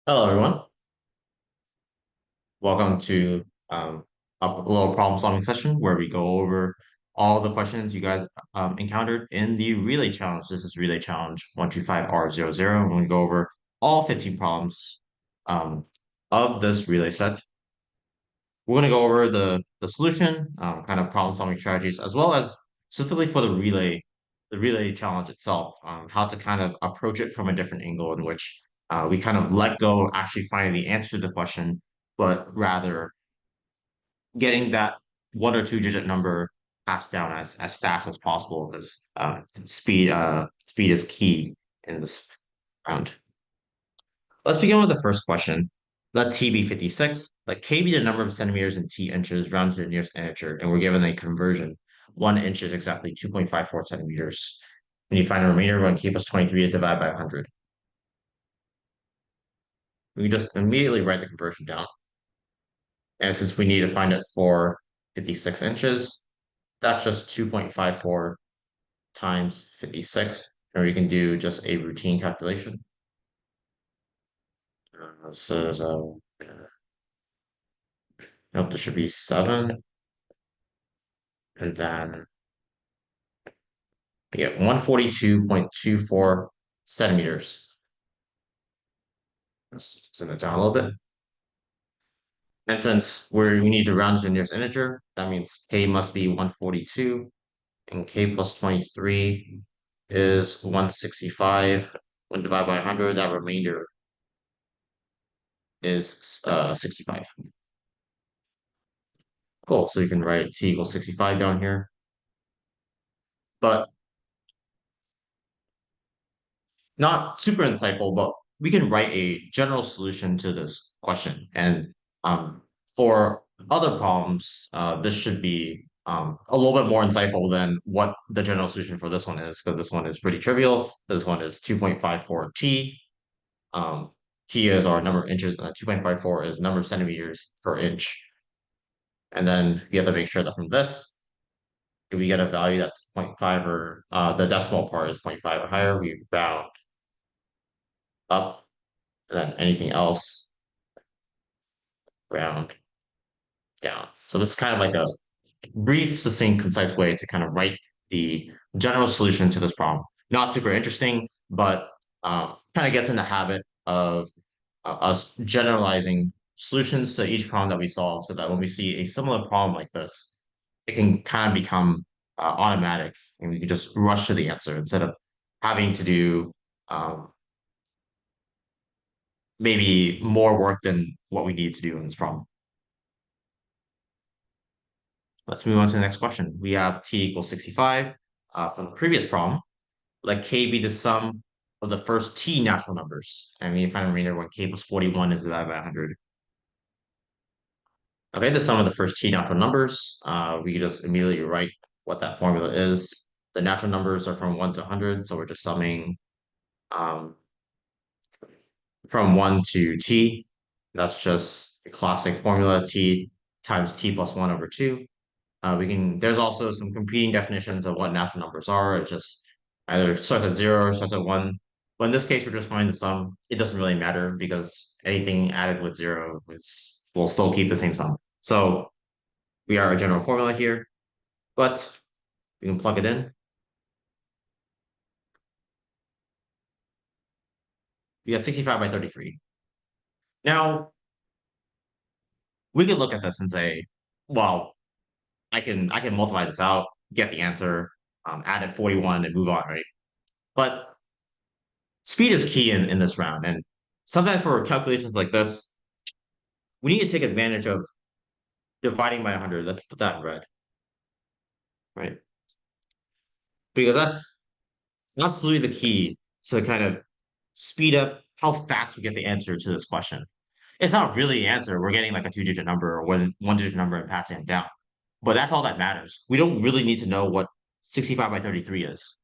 Hello, everyone. Welcome to a little problem solving session where we go over all the questions you guys encountered in the relay challenge. This is relay challenge 125R00. And we go over all 15 problems um, of this relay set. We're going to go over the solution, kind of problem solving strategies, as well as specifically for the relay challenge itself, how to kind of approach it from a different angle in which we kind of let go actually finding the answer to the question, but rather getting that one or two digit number passed down as fast as possible because speed is key in this round. Let's begin with the first question. Let t be 56. Let k be the number of centimeters in t inches rounded to the nearest integer, and we're given a conversion. 1 inch is exactly 2.54 centimeters. When you find a remainder when k plus 23 is divided by 100. We just immediately write the conversion down. And since we need to find it for 56 inches, that's just 2.54 times 56. Or you can do just a routine calculation. So nope, there should be 7. And then you get 142.24 centimeters. Let's zoom it down a little bit. And since we need to round to the nearest integer, that means k must be 142, and k plus 23 is 165. When divided by 100, that remainder is 65. Cool, so you can write t equals 65 down here. But not super insightful, but we can write a general solution to this question. And for other problems, this should be a little bit more insightful than what the general solution for this one is, because this one is pretty trivial. This one is 2.54 t. T is our number of inches, and 2.54 is number of centimeters per inch. And then we have to make sure that from this, if we get a value that's 0.5 or the decimal part is 0.5 or higher, we round up, and then anything else round down. So this is kind of like a brief, succinct, concise way to kind of write the general solution to this problem. Not super interesting, but kind of gets in the habit of us generalizing solutions to each problem that we solve so that when we see a similar problem like this, it can kind of become automatic and we can just rush to the answer instead of having to do maybe more work than what we need to do in this problem. Let's move on to the next question. We have t equals 65 from the previous problem. Let k be the sum of the first t natural numbers. And we find a remainder when k plus 41 is divided by 100. Okay, the sum of the first t natural numbers. We can just immediately write what that formula is. The natural numbers are from 1 to 100, so we're just summing um, from 1 to t. That's just a classic formula, t times t plus 1 over 2. There's also some competing definitions of what natural numbers are. It's just either starts at 0 or starts at 1. But in this case, we're just finding the sum. It doesn't really matter because anything added with 0 will still keep the same sum. So we are a general formula here, but we can plug it in. We got 65 by 33. Now, we could look at this and say, well, I can multiply this out, get the answer, add in 41 and move on, right? But speed is key in this round. And sometimes for calculations like this, we need to take advantage of dividing by 100. Let's put that in red, right? Because that's absolutely the key to kind of speed up how fast we get the answer to this question. It's not really the answer. We're getting like a two-digit number or one-digit number and passing it down. But that's all that matters. We don't really need to know what 65 by 33 is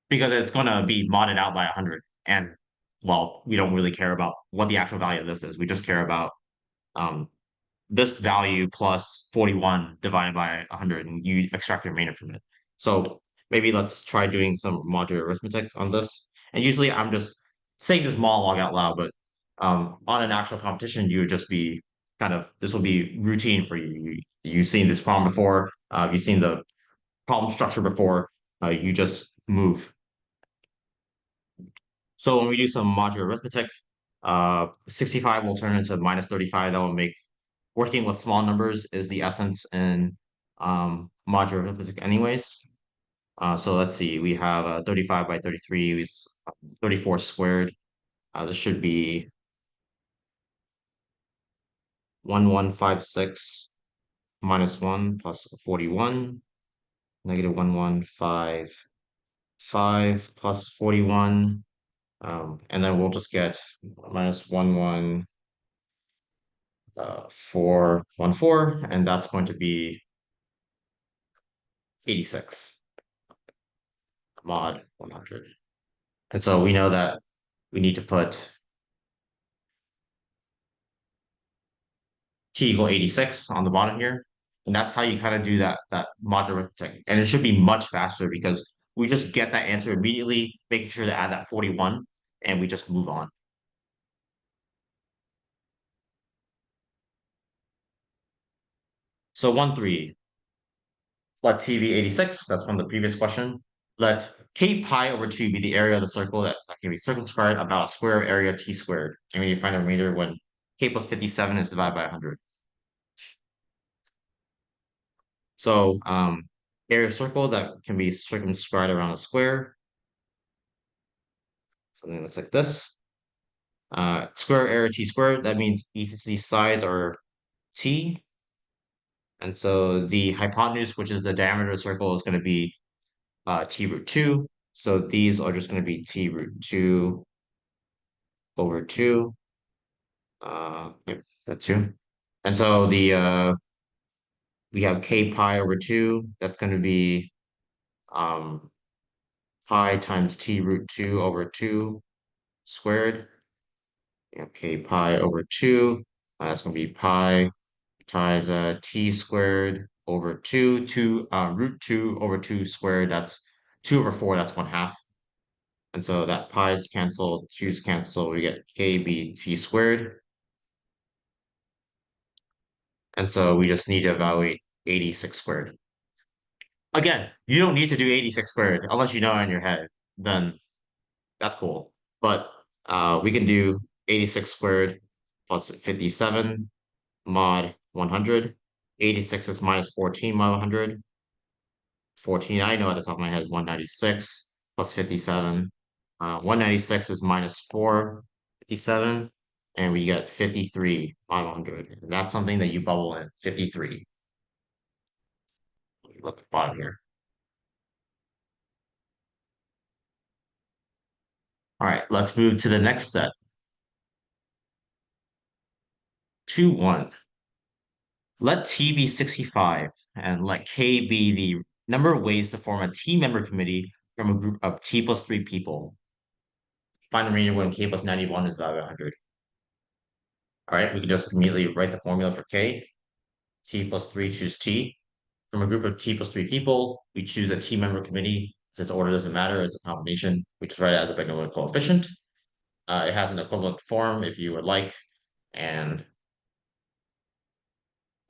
because it's going to be modded out by 100. And, well, we don't really care about what the actual value of this is. We just care about um, this value plus 41 divided by 100, and you extract the remainder from it. So maybe let's try doing some modular arithmetic on this. And usually I'm just saying this monologue out loud, but On an actual competition, you would just be this will be routine for you. You've seen this problem before. You've seen the problem structure before. You just move. So when we do some modular arithmetic, 65 will turn into minus 35. That will make working with small numbers is the essence in modular arithmetic anyways. So let's see, we have 35 by 33 is 34 squared. This should be 1156 minus 1 plus 41, negative 1155 plus 41. And then we'll just get minus 414, and that's going to be 86 mod 100. And so we know that we need to put t equal 86 on the bottom here. And that's how you kind of do that modular arithmetic. And it should be much faster because we just get that answer immediately, making sure to add that 41, and we just move on. So 1-3, let t be 86. That's from the previous question. Let k pi over 2 be the area of the circle that can be circumscribed about a square area t squared. And we need to find a remainder when k plus 57 is divided by 100. So area of circle that can be circumscribed around a square. Something that looks like this. Square area t squared, that means each of these sides are t. And so the hypotenuse, which is the diameter of the circle, is going to be t root 2. So these are just going to be t root 2 over 2. Yep, that's 2. And so we have k pi over 2. That's going to be um, pi times t root 2 over 2 squared. You have k pi over 2. That's going to be pi times t squared over 2, root 2 over 2 squared. That's 2 over 4. That's 1/2. And so that pi's cancel, 2's cancel. We get kb t squared. And so we just need to evaluate 86 squared. Again, you don't need to do 86 squared unless you know it in your head. Then that's cool. But we can do 86 squared plus 57 mod 100. 86 is minus 14 mod 100. 14, I know at the top of my head is 196 plus 57. 196 is minus 457, and we get 53 mod 100. And that's something that you bubble in, 53. Look at the bottom here. All right, let's move to the next set. 2-1. Let T be 65 and let K be the number of ways to form a team member committee from a group of T plus 3 people. Find the remainder when K plus 91 is about 100. All right, we can just immediately write the formula for K. T plus 3 choose T. From a group of T plus 3 people, we choose a team member committee. Since order doesn't matter, it's a combination. We just write it as a binomial coefficient. It has an equivalent form if you would like, and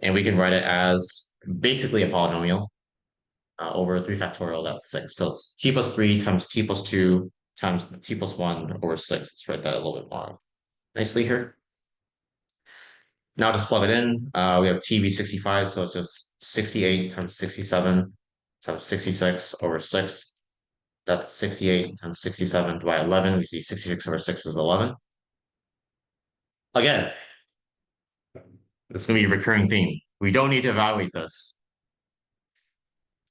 we can write it as basically a polynomial over 3 factorial, that's 6. So it's t plus 3 times t plus 2 times t plus 1 over 6. Let's write that a little bit more nicely here. Now just plug it in. We have t be 65, so it's just 68 times 67 times 66 over 6. That's 68 times 67 divided by 11. We see 66 over 6 is 11. Again, this is going to be a recurring theme. We don't need to evaluate this.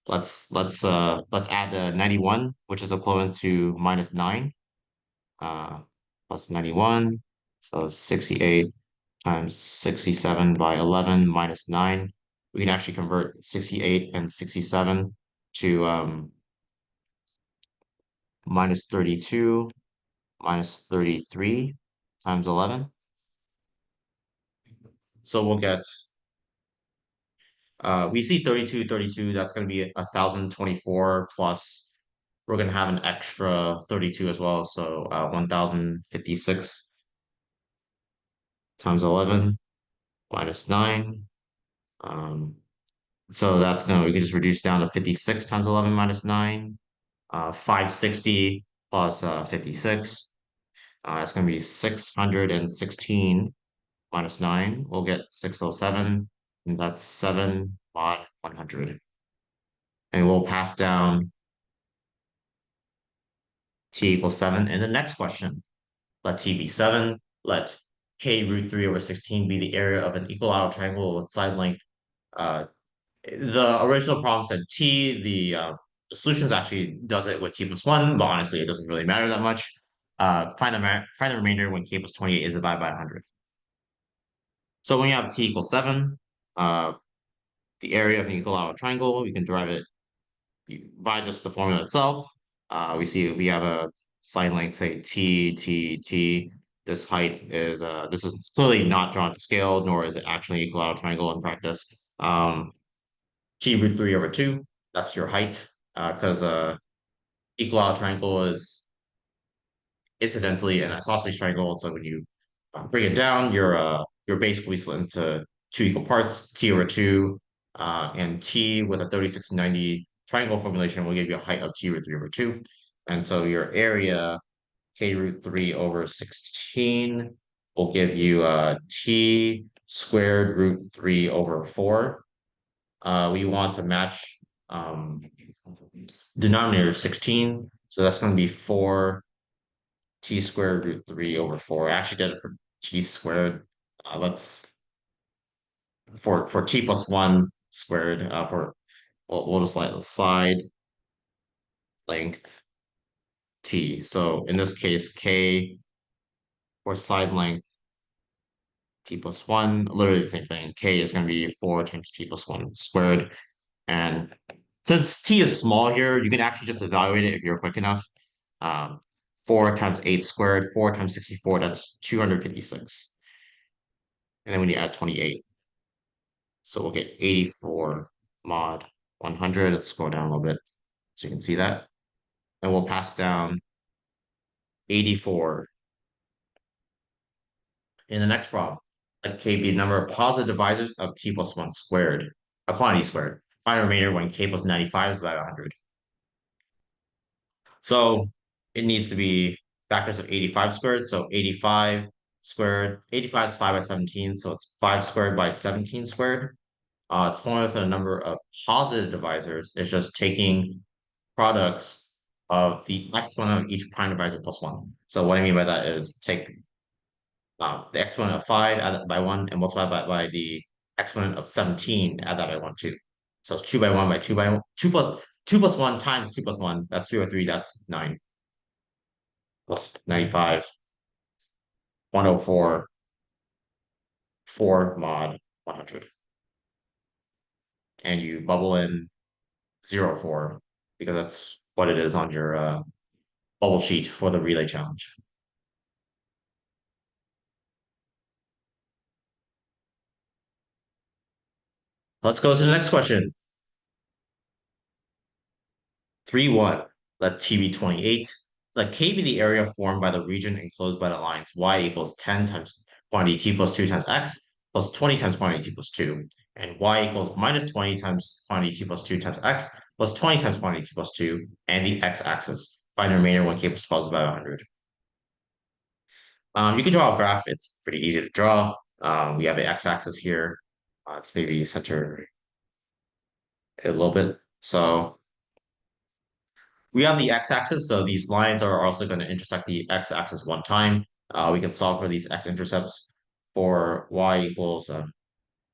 Let's add the 91, which is equivalent to minus 9, plus 91. So 68 times 67 by 11 minus 9. We can actually convert 68 and 67 to minus 32 minus 33 times 11. So we'll get, we see 32, that's going to be 1,024 plus, we're going to have an extra 32 as well. So 1,056. times 11 minus 9. Um, so that's we can just reduce down to 56 times 11 minus 9. 560 plus 56. That's going to be 616 minus 9. We'll get 607, and that's 7 mod 100. And we'll pass down t equals 7 in the next question. Let t be 7. Let k root 3 over 16 be the area of an equilateral triangle with side length. The original problem said t. The solutions actually does it with t plus 1, but honestly, it doesn't really matter that much. Find the remainder when k plus 28 is divided by 100. So when you have t equals 7, uh, the area of an equilateral triangle, we can derive it by just the formula itself. We see we have a side length, say t. This height is this is clearly not drawn to scale, nor is it actually an equilateral triangle in practice. T root 3 over 2, that's your height, because equilateral triangle is incidentally an isosceles triangle. So when you bring it down, you're basically split into two equal parts, t over 2, and t with a 3690 triangle formulation will give you a height of t root 3 over 2. And so your area, k root 3 over 16, will give you t squared root 3 over 4. We want to match denominator 16. So that's going to be 4 t squared root 3 over 4. I actually did it for t squared. Let's for t plus 1 squared, for we'll just like the side length t. So in this case, k for side length t plus 1, literally the same thing. K is going to be 4 times t plus 1 squared. And since t is small here, you can actually just evaluate it if you're quick enough. Um, 4 times 8 squared, 4 times 64, that's 256. And then when you add 28, so we'll get 84 mod 100. Let's scroll down a little bit so you can see that. And we'll pass down 84 in the next problem. Let k be the number of positive divisors of t plus 1 squared, a quantity squared. Find the remainder when k plus 95 is divided by 100. So it needs to be factors of 85 squared. So 85 squared, 85 is 5 by 17. So it's 5 squared by 17 squared. The formula for the number of positive divisors is just taking products of the exponent of each prime divisor plus 1. So what I mean by that is take the exponent of 5, add that by 1, and multiply by the exponent of 17, add that by 1 too. So it's 2 by 1 by 2 by 1. 2 plus 1 times 2 plus 1, that's 3 over 3, that's 9. Plus 95, 104, 4 mod 100. And you bubble in 0, 4, because that's what it is on your bubble sheet for the relay challenge. Let's go to the next question. 3-1. Let T be 28. Let K be the area formed by the region enclosed by the lines y equals 10 times quantity t plus 2 times x plus 20 times quantity t plus 2. And y equals minus 20 times quantity t plus 2 times x plus 20 times quantity t plus 2. And the x-axis. Find the remainder when k plus 12 is about 100. You can draw a graph. It's pretty easy to draw. We have the x-axis here. Let's maybe center it a little bit. So we have the x-axis, so these lines are also going to intersect the x-axis one time. We can solve for these x-intercepts for y equals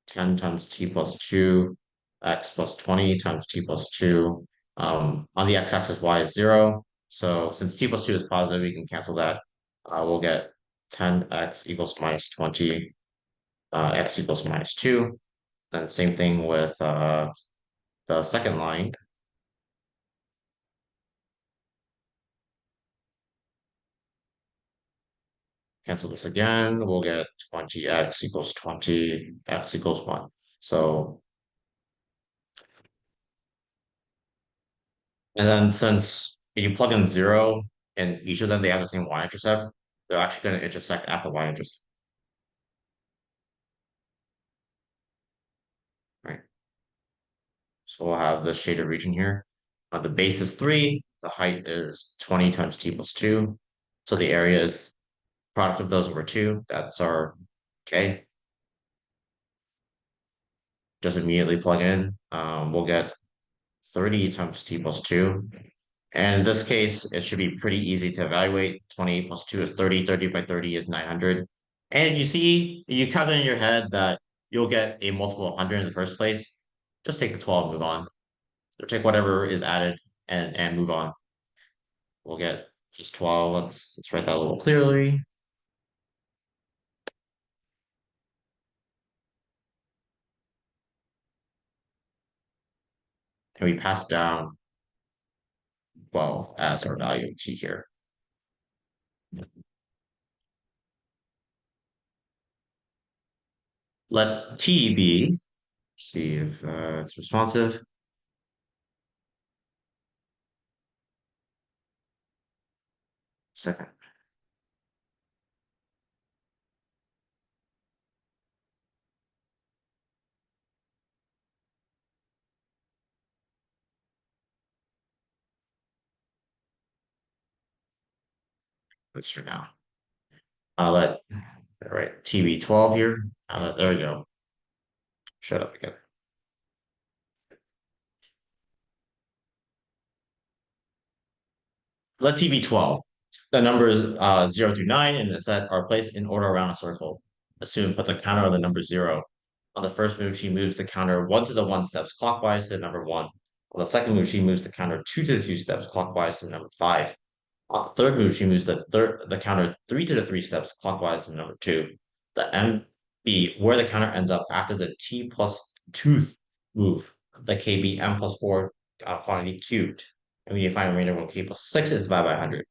10 times t plus 2, x plus 20 times t plus 2. On the x-axis, y is 0. So since t plus 2 is positive, we can cancel that. We'll get 10x equals minus 20, x equals minus 2. And same thing with the second line. Cancel this again, we'll get 20x equals 20, x equals 1. So, and then since you plug in 0 and each of them, they have the same y-intercept, they're actually going to intersect at the y-intercept. So we'll have the shaded region here. The base is 3. The height is 20 times t plus 2. So the area is product of those over 2. That's our okay. Just immediately plug in. We'll get 30 times t plus 2. And in this case, it should be pretty easy to evaluate. 28 plus 2 is 30. 30 by 30 is 900. And you see, you calculate in your head that you'll get a multiple of 100 in the first place. Just take the 12 and move on. Or take whatever is added and move on. We'll get just 12. Let's write that a little clearly. And we pass down 12 as our value of t here. Let t be, see if it's responsive. Second. That's for now. I'll let, all right, t be 12 here. There we go. Shut up again. Let t be 12. The numbers 0 through 9 in the set are placed in order around a circle. Assume puts a counter on the number 0. On the first move, she moves the counter 1 to the 1 steps clockwise to the number 1. On the second move, she moves the counter 2 to the 2 steps clockwise to the number 5. On the third move, she moves the counter 3 to the 3 steps clockwise to the number 2. The MB, where the counter ends up after the T plus 2 move, the KB M plus 4 quantity cubed. And we need to find a remainder when K plus 6 is divided by 100.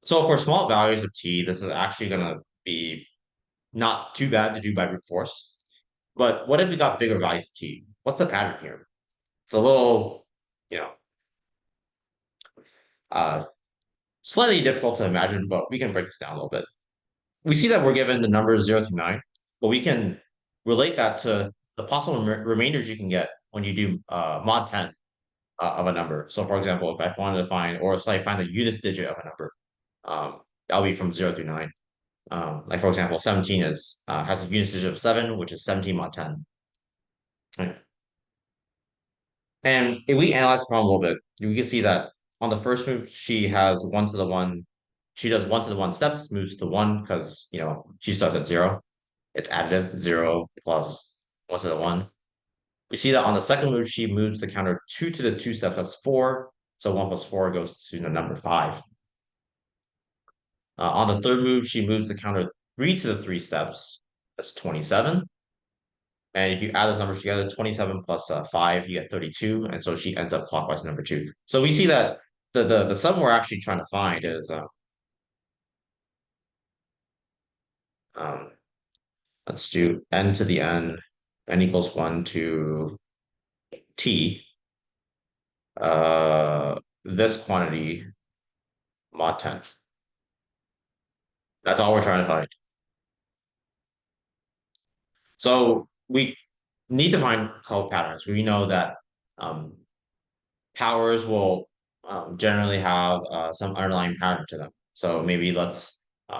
So for small values of t, this is actually going to be not too bad to do by brute force. But what if we got bigger values of t? What's the pattern here? It's a little, you know, uh, slightly difficult to imagine, but we can break this down a little bit. We see that we're given the numbers 0 to 9, but we can relate that to the possible remainders you can get when you do mod 10 of a number. So for example, if I wanted to find, or if I find the units digit of a number, that'll be from 0 through 9. Like for example, 17 has a units digit of 7, which is 17 mod 10. Right? And if we analyze the problem a little bit, we can see that on the first move, she has 1 to the 1. She does 1 to the 1 steps, moves to 1 because, she starts at 0. It's additive, 0 plus 1 to the 1. We see that on the second move, she moves the counter 2 to the 2 steps, that's 4. So 1 plus 4 goes to the number 5. On the third move, she moves the counter 3 to the 3 steps, that's 27. And if you add those numbers together, 27 plus 5, you get 32. And so she ends up clockwise number 2. So we see that the sum we're actually trying to find is, um, let's do n to the n equals 1 to t. This quantity, mod 10. That's all we're trying to find. So we need to find code patterns. We know that um, powers will generally have some underlying pattern to them. So maybe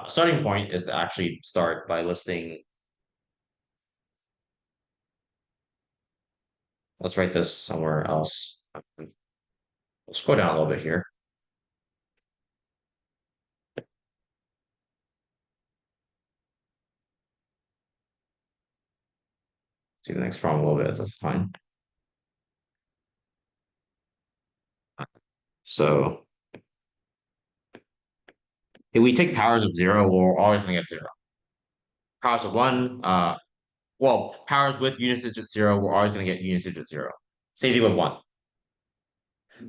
starting point is to actually start by listing. Let's write this somewhere else. Let's go down a little bit here. See the next problem a little bit. That's fine. So if we take powers of 0, we're always going to get 0. Powers of 1, powers with units digit 0, we're always going to get units digit 0. Same thing with 1.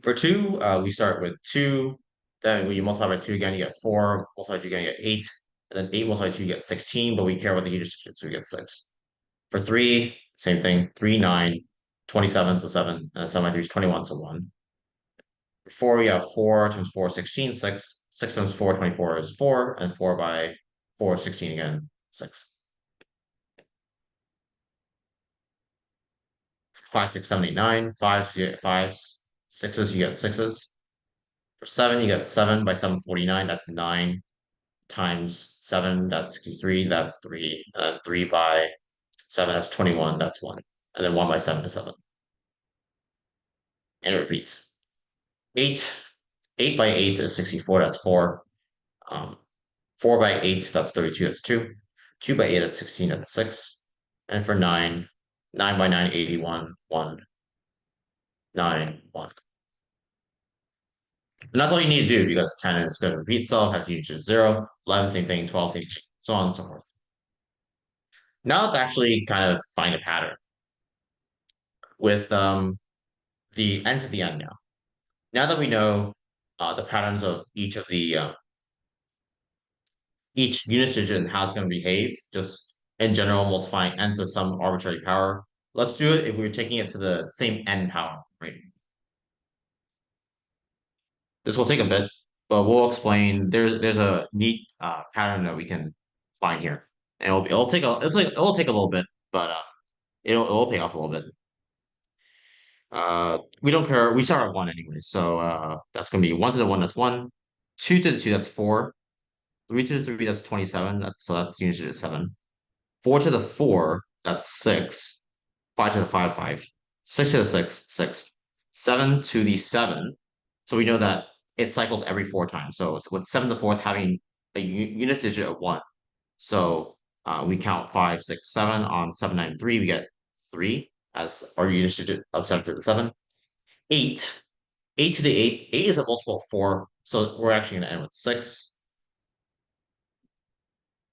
For 2, we start with 2. Then when you multiply by 2 again, you get 4. Multiply by 2 again, you get 8. And then 8 multiplied by 2, you get 16. But we care about the units digit, so we get 6. For 3, same thing. 3, 9, 27, so 7. And then 7 by 3 is 21, so 1. For 4, we have 4 times 4 is 16, 6. 6 times 4, 24 is 4. And 4 by 4 is 16 again, 6. 5, 6, 7, 8, 9. Fives, you get fives. Sixes, you get sixes. For 7, you get 7 by 749. That's 9 times 7. That's 63. That's 3. And then 3 by 7, that's 21. That's 1. And then 1 by 7 is 7. And it repeats. 8. 8 by 8 is 64. That's 4. 4 by 8, that's 32. That's 2. 2 by 8, that's 16. That's 6. And for 9, 9 by 9, 81. 1, 9, 1. And that's all you need to do because 10 is going to repeat itself, have to use 0, 11, same thing, 12, same thing, so on and so forth. Now let's actually kind of find a pattern with the n to the n now. Now that we know the patterns of each of the each unit digit and how it's going to behave, just in general multiplying n to some arbitrary power. Let's do it if we're taking it to the same n power, right? This will take a bit, but we'll explain. There's a neat pattern that we can find here, and it'll take a little bit, but it'll pay off a little bit. We don't care. We start at 1 anyway, so that's gonna be 1 to the 1. That's 1. 2 to the 2. That's 4. 3 to the 3. That's 27. That's unit digit 7. 4 to the 4. That's 6. 5 to the 5, 5. 6 to the 6, 6. 7 to the 7. So we know that it cycles every 4 times. So it's with 7 to the 4th having a unit digit of 1. So we count 5, 6, 7 on 7, 9, 3. We get 3 as our unit digit of 7 to the 7. 8. 8 to the 8. 8 is a multiple of 4. So we're actually going to end with 6.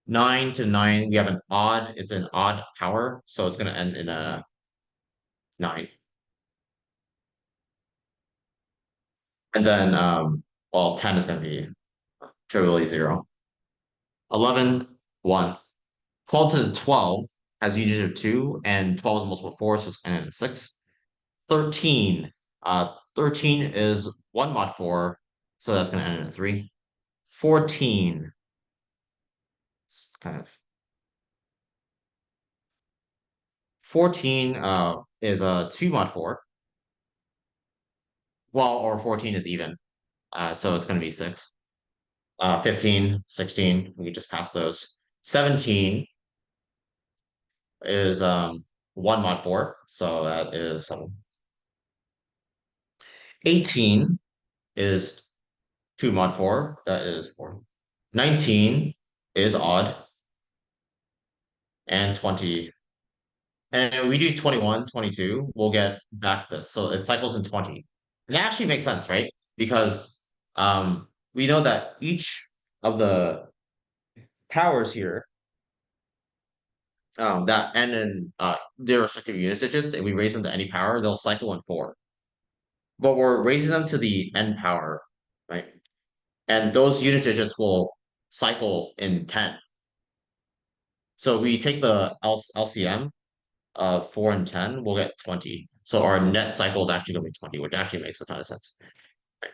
9 to 9. We have an odd. It's an odd power. So it's going to end in a 9. And then, well, 10 is going to be trivially 0. 11, 1. 12 to the 12 has unit of 2, and 12 is a multiple of 4, so it's going to end in 6. 13. 13 is 1 mod 4, so that's going to end in a 3. 14. It's kind of 14 is a 2 mod 4. Well, or 14 is even. So it's going to be 6. 15, 16, we can just pass those. 17 is 1 mod 4, so that is 7. 18 is 2 mod 4, that is 4. 19 is odd, and 20. And we do 21, 22, we'll get back this. So it cycles in 20. And that actually makes sense, right? Because we know that each of the powers here that end in their respective unit digits, if we raise them to any power, they'll cycle in 4. But we're raising them to the n power, right? And those unit digits will cycle in 10. So we take the LCM of 4 and 10, we'll get 20. So our net cycle is actually going to be 20, which actually makes a ton of sense. Right?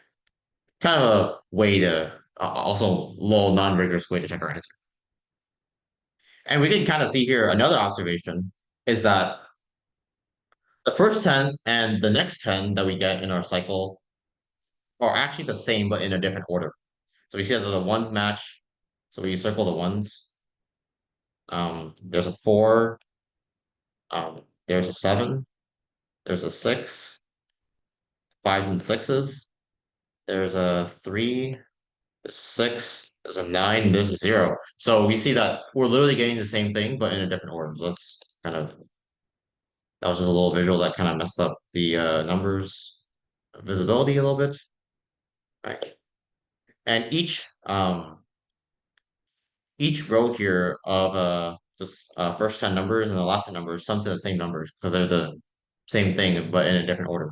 Kind of a way to, also little non-rigorous way to check our answer. And we can kind of see here another observation is that the first 10 and the next 10 that we get in our cycle are actually the same, but in a different order. So we see that the ones match. So we circle the ones. There's a 4. There's a 7. There's a 6. 5s and 6s. There's a 3. There's a 6. There's a 9. There's a 0. So we see that we're literally getting the same thing, but in a different order. So that's kind of, that was just a little visual that kind of messed up the numbers visibility a little bit. Right. And each row here of just first 10 numbers and the last 10 numbers sum to the same numbers because they're the same thing but in a different order.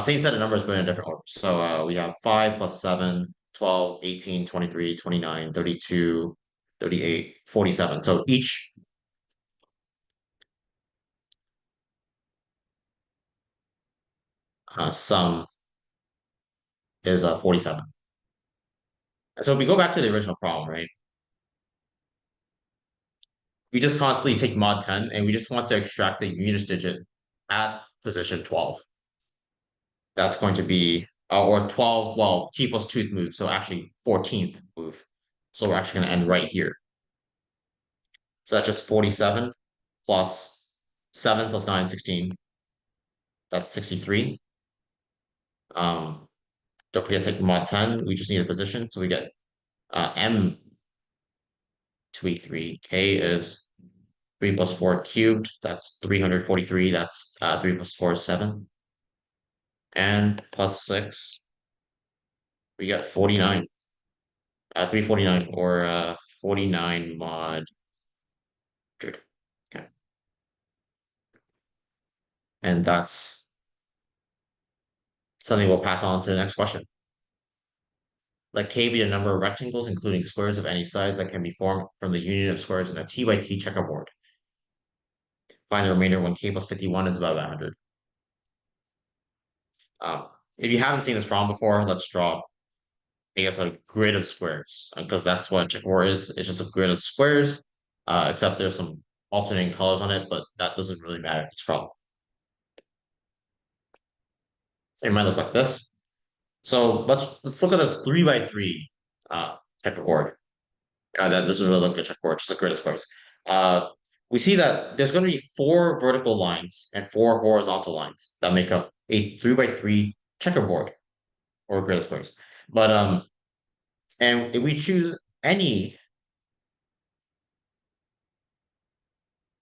Same set of numbers but in a different order. So we have 5 plus 7, 12, 18, 23, 29, 32, 38, 47. So each sum is 47. And so if we go back to the original problem, right? We just constantly take mod 10 and we just want to extract the unit digit at position 12. That's going to be, or 12, well, t plus 2th move, so actually 14th move. So we're actually going to end right here. So that's just 47 plus 7 plus 9, 16. That's 63. Um, don't forget to take mod 10. We just need a position. So we get M to E3. K is 3 plus 4 cubed. That's 343. That's 3 plus 4 is 7. And plus 6, we get 49. 349 or 49 mod 100. Okay. And that's something we'll pass on to the next question. Let K be a number of rectangles, including squares of any size, that can be formed from the union of squares in a T by T checkerboard. Find the remainder when K plus 51 is about 100. If you haven't seen this problem before, let's draw, I guess, a grid of squares, because that's what a checkerboard is. It's just a grid of squares, except there's some alternating colors on it, but that doesn't really matter in this problem. It might look like this. So let's look at this 3 by 3 checkerboard. That doesn't really look like a checkerboard, just a grid of squares. Uh, we see that there's going to be 4 vertical lines and 4 horizontal lines that make up a 3 by 3 checkerboard or grid of squares. But and if we choose any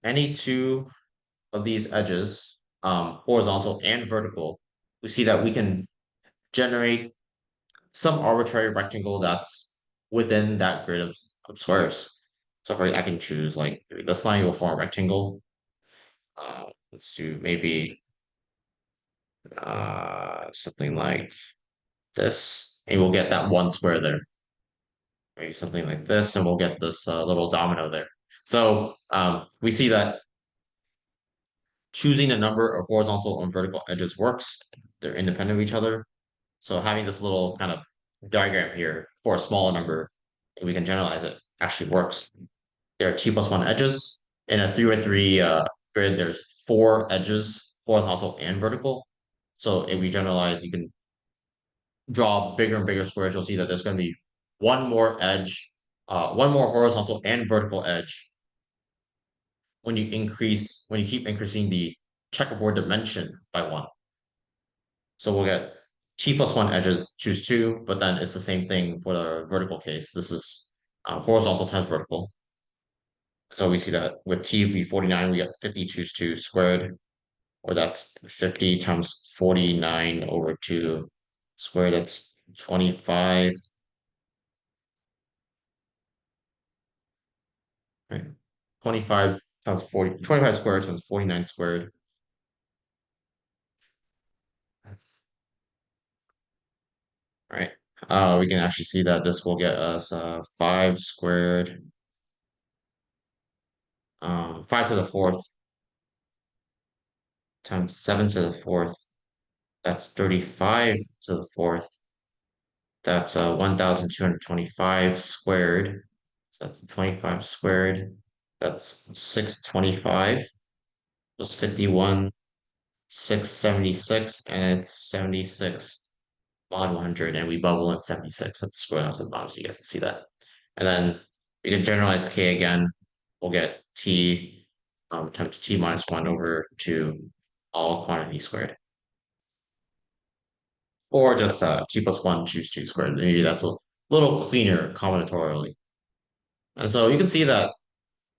two of these edges, horizontal and vertical, we see that we can generate some arbitrary rectangle that's within that grid of squares. So if I can choose like maybe this line will form a rectangle. Let's do maybe something like this, and we'll get that one square there. Maybe something like this, and we'll get this little domino there. So we see that choosing a number of horizontal and vertical edges works. They're independent of each other. So having this little kind of diagram here for a smaller number, we can generalize it, actually works. There are t plus 1 edges. In a 3 by 3 grid, there's 4 edges, horizontal and vertical. So if we generalize, you can draw bigger and bigger squares. You'll see that there's going to be one more edge, one more horizontal and vertical edge when you keep increasing the checkerboard dimension by 1. So we'll get t plus 1 edges, choose 2, but then it's the same thing for the vertical case. This is horizontal times vertical. So we see that with t v 49, we get 50 choose 2 squared, or that's 50 times 49 over 2 squared. That's 25. Right. 25 times 40, 25 squared times 49 squared. Right. We can actually see that this will get us 5 squared, 5 to the 4th times 7 to the 4th. That's 35 to the 4th. That's 1,225 squared. So that's 25 squared. That's 625 plus 51, 676, and it's 76 mod 100, and we bubble in 76. Let's scroll down to the bottom so you guys can see that. And then we can generalize k again. We'll get t times t minus 1 over 2 all quantity squared. Or just t plus 1 choose 2 squared. Maybe that's a little cleaner combinatorially. And so you can see that,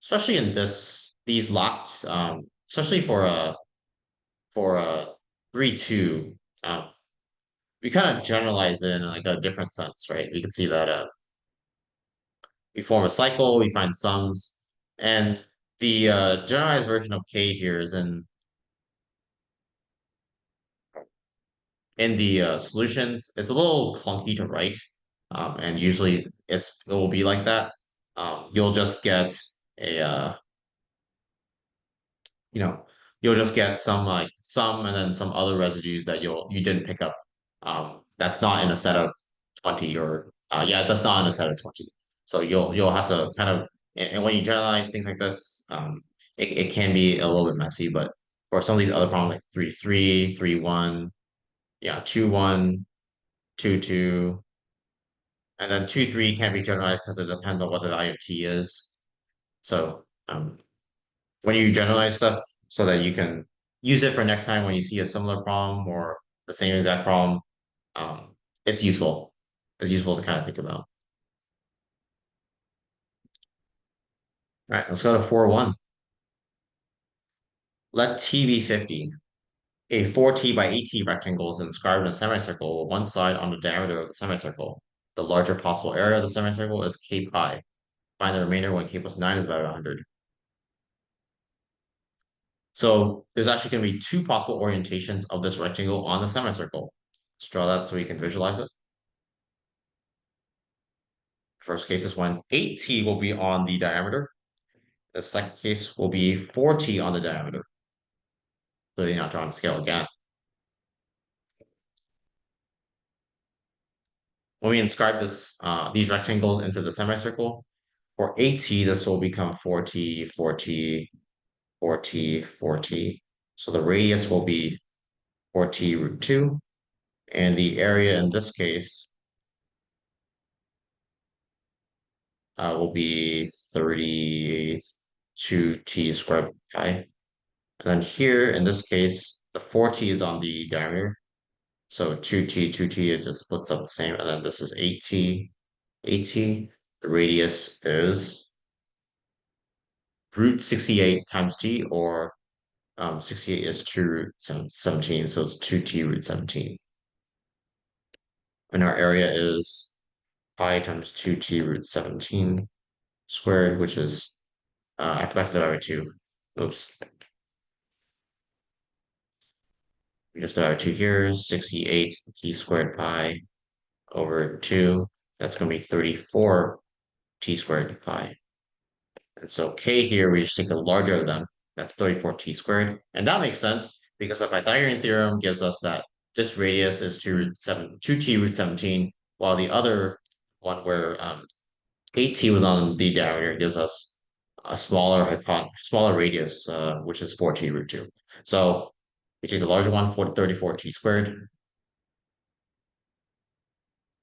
especially in these last, especially for 3-2, we kind of generalize it in like a different sense, right? We can see that we form a cycle, we find sums, and the generalized version of k here is in the solutions. It's a little clunky to write, and usually it will be like that. You'll just get a you know, you'll just get some like some and then some other residues that you didn't pick up. That's not in a set of 20, or yeah, that's not in a set of 20. So you'll have to kind of, and when you generalize things like this, it can be a little bit messy, but or some of these other problems like 3, 3, 3, 1, yeah, 2, 1, 2, 2, and then 2, 3 can't be generalized because it depends on what the value of t is. So when you generalize stuff so that you can use it for next time when you see a similar problem or the same exact problem, um, it's useful. It's useful to kind of think about. All right, let's go to 4-1. Let T be 50. A 4t by 8t rectangle is inscribed in a semicircle with one side on the diameter of the semicircle. The larger possible area of the semicircle is k pi. Find the remainder when k plus 9 is about 100. So there's actually going to be two possible orientations of this rectangle on the semicircle. Let's draw that so we can visualize it. First case is when 8t will be on the diameter. The second case will be 4t on the diameter. Clearly not drawing the scale again. When we inscribe these rectangles into the semicircle, for 8t, this will become 4t, 4t, 4t, 4t. So the radius will be 4t root 2. And the area in this case will be 32t squared pi. And then here, in this case, the 4t is on the diameter. So 2t, 2t, it just splits up the same. And then this is 8t, 8t. The radius is root 68 times t, or 68 is 2 root 17, so it's 2t root 17. And our area is pi times 2t root 17 squared, which is, I forgot to divide by 2. Oops. We just divide by 2 here, 68 t squared pi over 2. That's going to be 34 t squared pi. And so k here, we just take the larger of them. That's 34t squared. And that makes sense because the Pythagorean theorem gives us that this radius is 2t root 17, while the other one where 8t was on the diameter gives us a smaller radius, which is 4t root 2. So we take the larger one for 34t squared.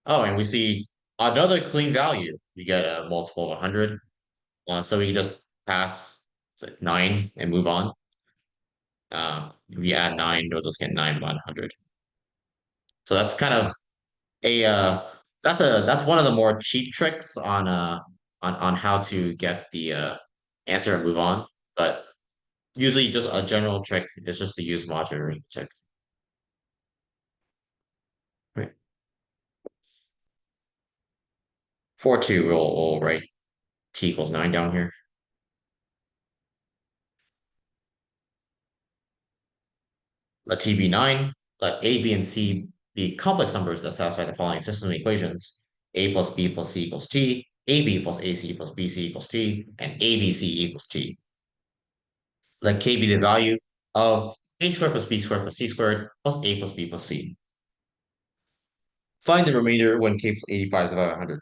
Oh, and we see another clean value. You get a multiple of 100. So we can just pass 9 and move on. If you add 9, you'll just get 9 about 100. So that's kind of a that's one of the more cheap tricks on how to get the answer and move on. But usually just a general trick is just to use modular arithmetic. Right. 4-2, we'll write t equals 9 down here. Let t be 9. Let a, b, and c be complex numbers that satisfy the following system of equations: a plus b plus c equals t, ab plus ac plus bc equals t, and abc equals t. Let k be the value of a squared plus b squared plus c squared plus a plus b plus c. Find the remainder when k plus 85 is about 100.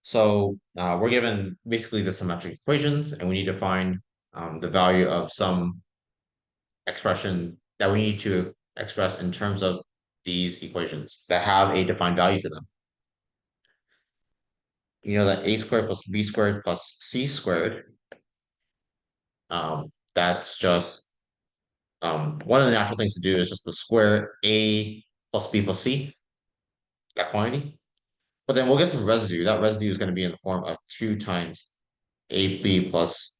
So we're given basically the symmetric equations, and we need to find the value of some expression that we need to express in terms of these equations that have a defined value to them. You know that a squared plus b squared plus c squared, that's just one of the natural things to do is just to square a plus b plus c, that quantity. But then we'll get some residue. That residue is going to be in the form of 2 times ab plus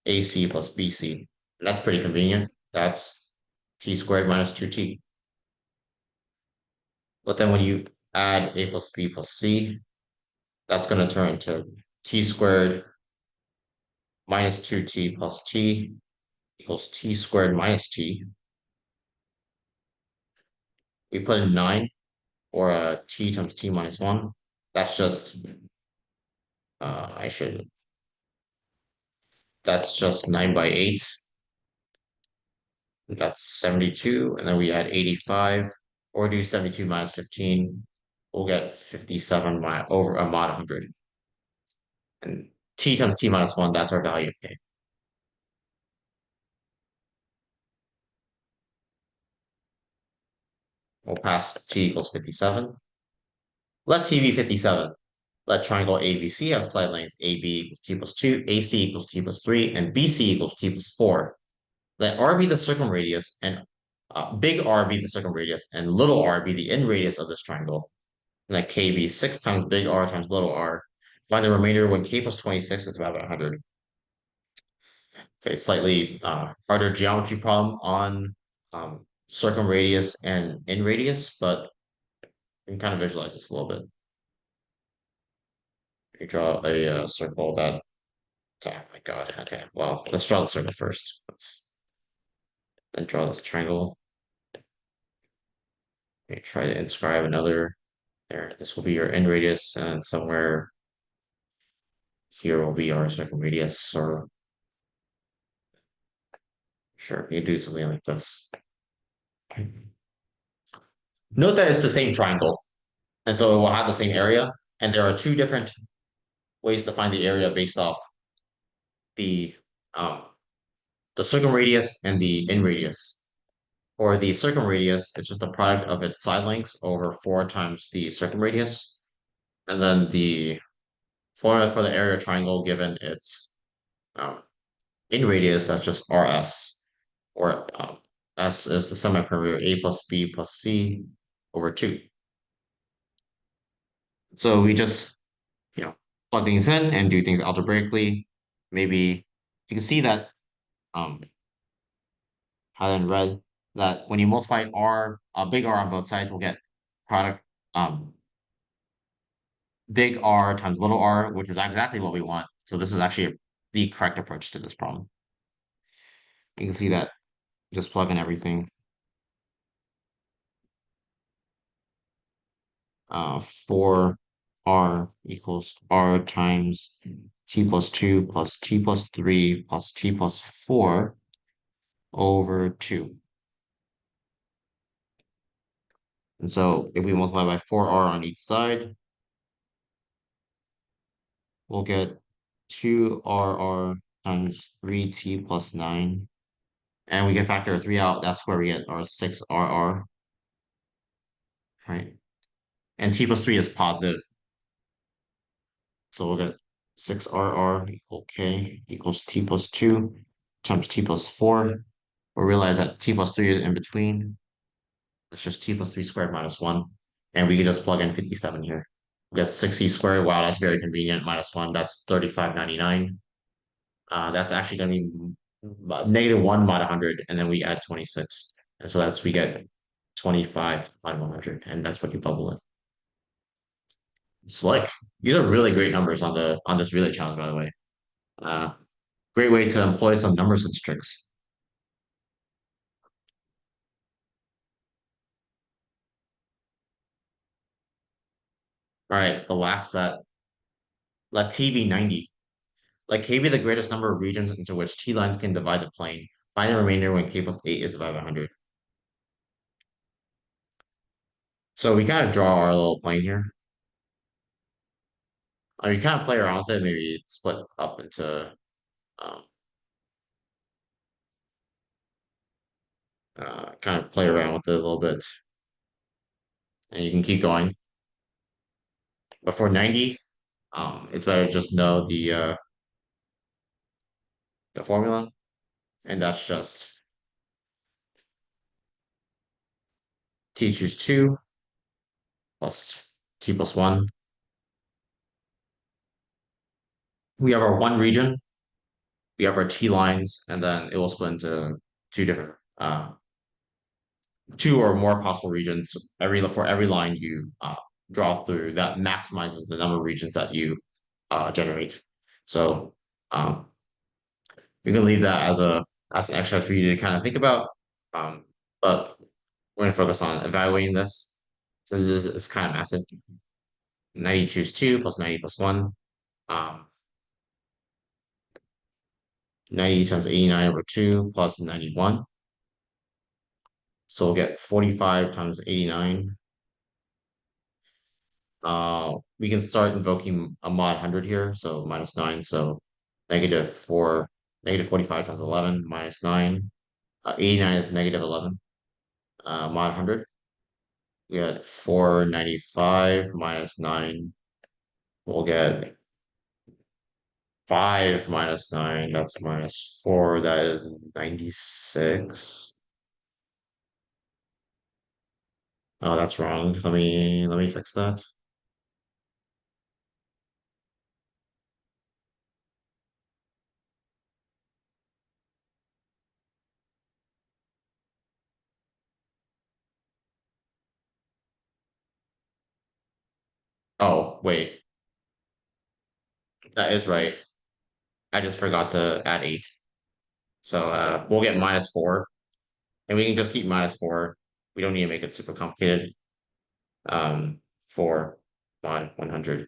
ac plus bc. And that's pretty convenient. That's t squared minus 2t. But then when you add a plus b plus c, that's going to turn into t squared minus 2t plus t equals t squared minus t. We put in 9, or t times t minus 1. That's just, I should, that's just 9 by 8. That's 72. And then we add 85, or do 72 minus 15. We'll get 57 over a mod 100. And t times t minus 1, that's our value of k. We'll pass t equals 57. Let t be 57. Let triangle ABC have side lengths AB equals t plus 2, AC equals t plus 3, and BC equals t plus 4. Let R be the circumradius and big R be the circumradius and little r be the end radius of this triangle. And let K be 6 times big R times little r. Find the remainder when K plus 26 is about 100. Okay, slightly harder geometry problem on circumradius and end radius, but you can kind of visualize this a little bit. You draw a circle that, oh my God, okay, well, let's draw the circle first. Let's then draw this triangle. Okay, try to inscribe another there. This will be your end radius, and somewhere here will be our circumradius, or sure, you do something like this. Note that it's the same triangle, and so it will have the same area, and there are two different ways to find the area based off the um, the circumradius and the end radius. For the circumradius, it's just the product of its side lengths over 4 times the circumradius. And then the formula for the area triangle, given its end radius, that's just RS, or S is the semiperimeter A plus B plus C over 2. So we just, plug things in and do things algebraically. Maybe you can see that um, highlighted in red, that when you multiply R, big R on both sides, we'll get product big R times little r, which is exactly what we want. So this is actually the correct approach to this problem. You can see that just plug in everything. 4R equals R times t plus 2 plus t plus 3 plus t plus 4 over 2. And so if we multiply by 4R on each side, we'll get 2RR times 3t plus 9. And we can factor 3 out. That's where we get our 6RR. Right? And t plus 3 is positive. So we'll get 6RR equal K equals t plus 2 times t plus 4. We'll realize that t plus 3 is in between. It's just t plus 3 squared minus 1. And we can just plug in 57 here. We get 60 squared. Wow, that's very convenient. Minus 1, that's 35.99. That's actually going to be negative 1 mod 100, and then we add 26. And so we get 25 mod 100, and that's what you bubble in. Slick. These are really great numbers on this relay challenge, by the way. Uh, Great way to employ some number sense tricks. All right, the last set. Let T be 90. Let K be the greatest number of regions into which T lines can divide the plane. Find the remainder when K plus 8 is about 100. So we kind of draw our little plane here. I mean, kind of play around with it, maybe split up into um, kind of play around with it a little bit. And you can keep going. But for 90, it's better to just know the formula. And that's just T choose 2 plus T plus 1. We have our one region, we have our T lines, and then it will split into two different, two or more possible regions. For every line you draw through, that maximizes the number of regions that you generate. So we can leave that as an exercise for you to kind of think about. But we're going to focus on evaluating this. So this is kind of massive. 90 choose 2 plus 90 plus 1. 90 times 89 over 2 plus 91. So we'll get 45 times 89. We can start invoking a mod 100 here. So minus 9. So negative 45 times 11 minus 9. 89 is negative 11. Mod 100. We had 495 minus 9. We'll get 5 minus 9. That's minus 4. That is 96. Oh, that's wrong. Let me fix that. Oh, wait. That is right. I just forgot to add 8. So we'll get minus 4. And we can just keep minus 4. We don't need to make it super complicated. For mod 100.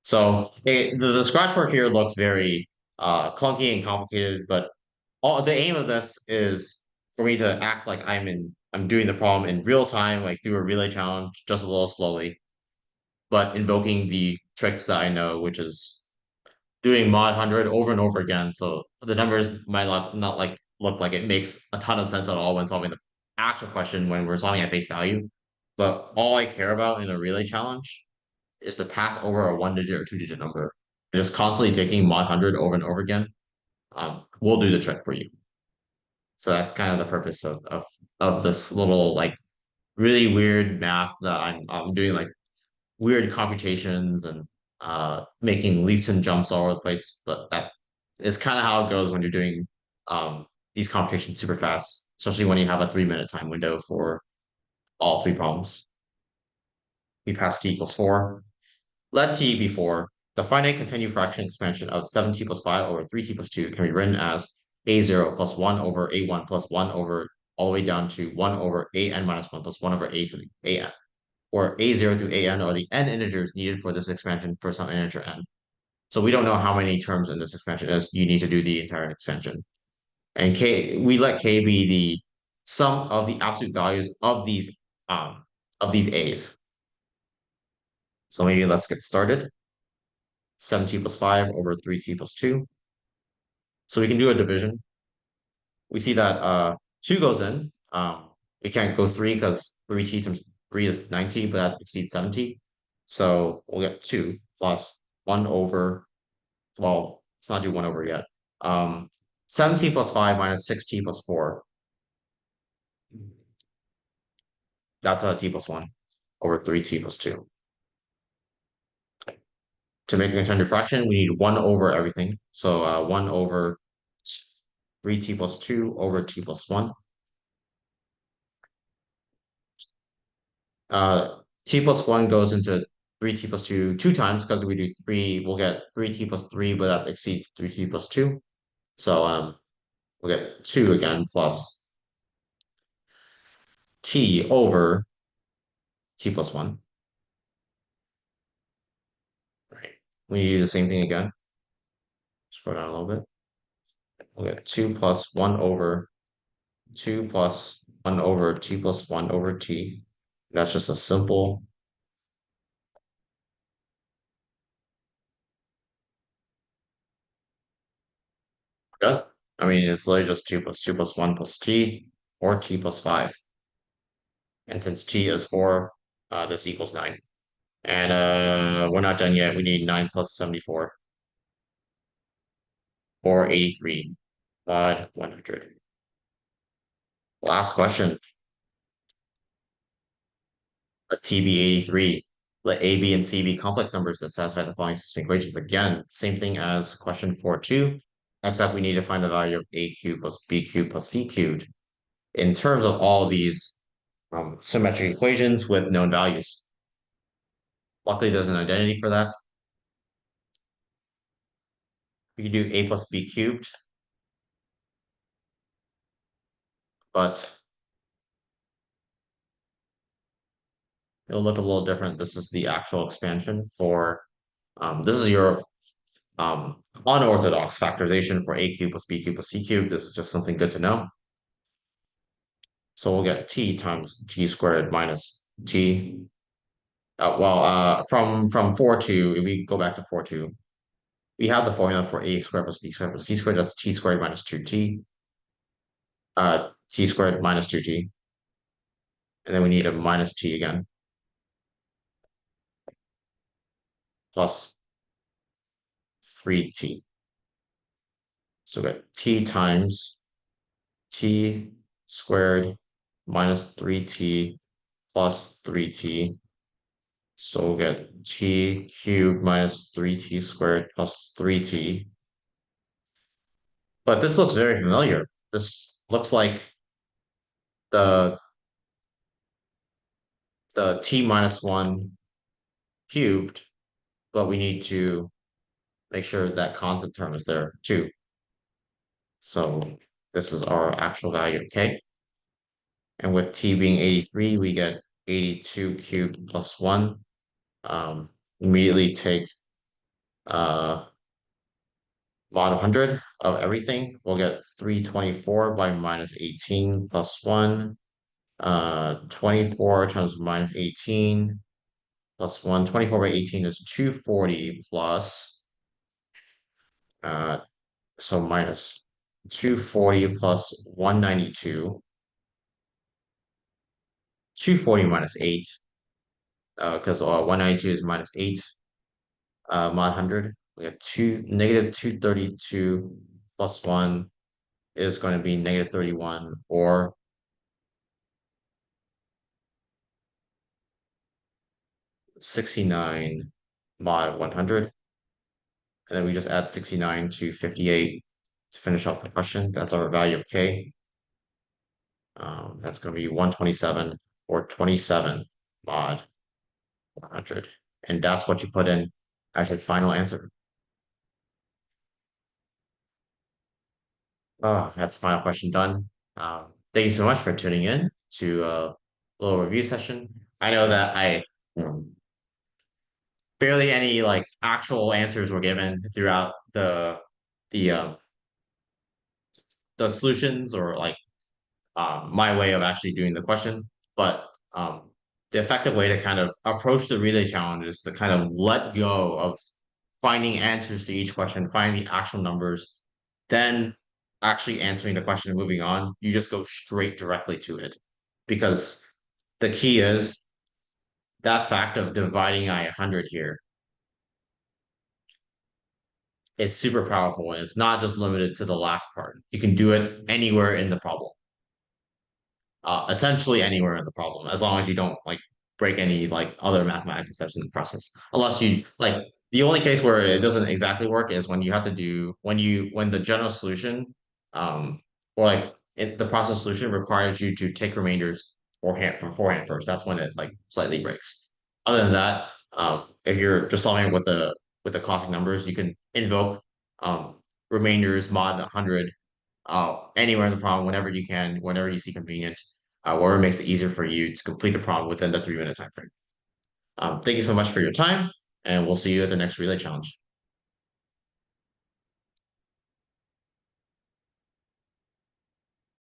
So the scratch work here looks very clunky and complicated, but all the aim of this is for me to act like I'm doing the problem in real time, like through a relay challenge, just a little slowly, but invoking the tricks that I know, which is doing mod 100 over and over again. So the numbers might not like look like it makes a ton of sense at all when solving the actual question when we're solving at face value. But all I care about in a relay challenge is to pass over a 1 digit or 2 digit number. Just constantly taking mod 100 over and over again. We'll do the trick for you. So that's kind of the purpose of this little like really weird math that I'm doing like weird computations and making leaps and jumps all over the place. But that is kind of how it goes when you're doing these computations super fast, especially when you have a 3 minute time window for all three problems. We pass t equals 4. Let t be 4. The finite continued fraction expansion of 7t plus 5 over 3t plus 2 can be written as a0 plus 1 over a1 plus 1 over all the way down to 1 over an minus 1 plus 1 over a to the an, where a0 through an are the n integers needed for this expansion for some integer n. So we don't know how many terms in this expansion is. You need to do the entire expansion. And we let k be the sum of the absolute values of these a's. So maybe let's get started. 7t plus 5 over 3t plus 2. So we can do a division. We see that 2 goes in. We can't go 3 because 3t times 3 is 9t, but that exceeds 7t. So we'll get 2 plus 1 over, well, let's not do 1 over yet. 7t plus 5 minus 6t plus 4. That's a t plus 1 over 3t plus 2. To make a continued fraction, we need 1 over everything. So 1 over 3t plus 2 over t plus 1. T plus 1 goes into 3t plus 2 two times because we do 3, we'll get 3t plus 3, but that exceeds 3t plus 2. So we'll get 2 again plus t over t plus 1. Right. We do the same thing again. Scroll down a little bit. We'll get 2 plus 1 over 2 plus 1 over t plus 1 over t. That's just a simple yeah. I mean, it's literally just 2 plus 1 plus t or t plus 5. And since t is 4, this equals 9. And we're not done yet. We need 9 plus 74 or 83 mod 100. Last question. Let T be 83. Let A, B, and C be complex numbers that satisfy the following system equations. Again, same thing as question 4.2, except we need to find the value of A cubed plus B cubed plus C cubed in terms of all these symmetric equations with known values. Luckily, there's an identity for that. We can do A plus B cubed, but it'll look a little different. This is the actual expansion for, this is your unorthodox factorization for a cubed plus b cubed plus c cubed. This is just something good to know. So we'll get t times t squared minus t. From 4.2, if we go back to 4.2, we have the formula for a squared plus b squared plus c squared. That's t squared minus 2t. T squared minus 2t. And then we need a minus t again. plus 3t. So we got t times t squared minus 3t plus 3t. So we'll get t cubed minus 3t squared plus 3t. But this looks very familiar. This looks like the the t minus 1 cubed, but we need to make sure that constant term is there too. So this is our actual value, okay? And with t being 83, we get 82 cubed plus 1. Immediately take mod 100 of everything. We'll get 324 by minus 18 plus 1. 24 times minus 18 plus 1. 24 by 18 is 240 plus, uh, so minus 240 plus 192. 240 minus 8, because 192 is minus 8, mod 100. We have negative 232 plus 1 is going to be negative 31, or 69 mod 100. And then we just add 69 to 58 to finish off the question. That's our value of k. That's going to be 127 or 27 mod 100. And that's what you put in as your final answer. Oh, that's the final question done. Thank you so much for tuning in to a little review session. I know that barely any like actual answers were given throughout the um the solutions, or like my way of actually doing the question. But the effective way to kind of approach the relay challenge is to kind of let go of finding answers to each question, finding the actual numbers, then actually answering the question and moving on. You just go straight directly to it, because the key is that fact of dividing by 100 here is super powerful, and it's not just limited to the last part. You can do it anywhere in the problem. Essentially anywhere in the problem, as long as you don't like break any like other mathematical steps in the process. Unless you like, the only case where it doesn't exactly work is when you have to do when the general solution, or like the process solution requires you to take remainders beforehand first. That's when it like slightly breaks. Other than that, if you're just solving with the classic numbers, you can invoke remainders mod 100 anywhere in the problem, whenever you can, whenever you see convenient, whatever makes it easier for you to complete the problem within the 3-minute time frame. Thank you so much for your time, and we'll see you at the next relay challenge.